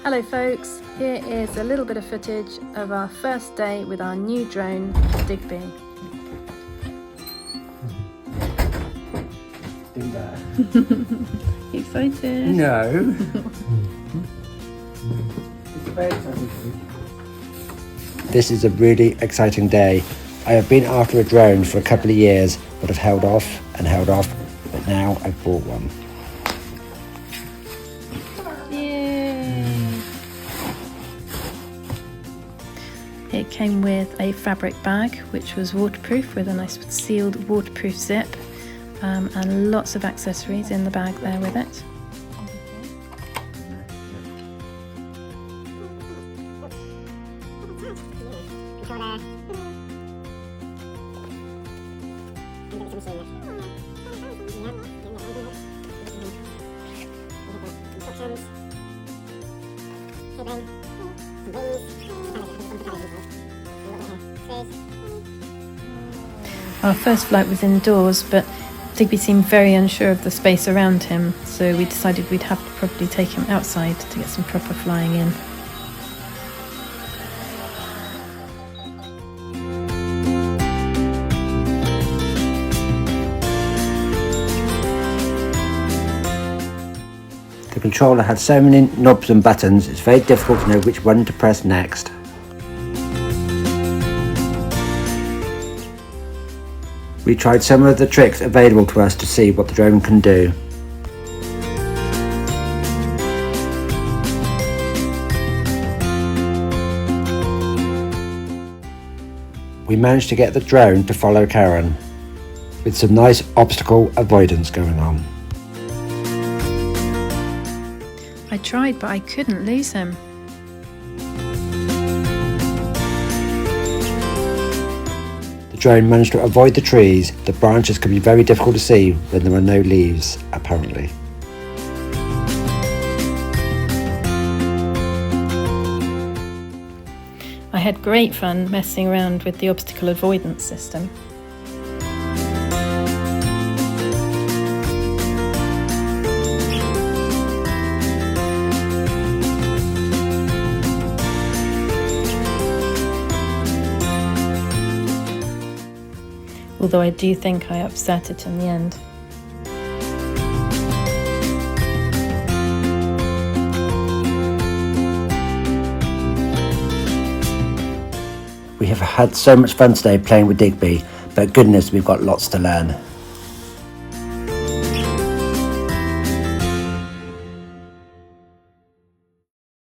Hello folks, here is a little bit of footage of our first day with our new drone, Digby. Do that. Excited? No. This is a really exciting day. I have been after a drone for a couple of years, but have held off, but now I've bought one. It came with a fabric bag which was waterproof with a nice sealed waterproof zip and lots of accessories in the bag there with it. Our first flight was indoors, but Digby seemed very unsure of the space around him, so we decided we'd have to probably take him outside to get some proper flying in. The controller had so many knobs and buttons, it's very difficult to know which one to press next. We tried some of the tricks available to us to see what the drone can do. We managed to get the drone to follow Karen, with some nice obstacle avoidance going on. I tried, but I couldn't lose him. The drone managed to avoid the trees. The branches can be very difficult to see when there are no leaves, apparently. I had great fun messing around with the obstacle avoidance system. Although I do think I upset it in the end. We have had so much fun today playing with Digby, but goodness, we've got lots to learn.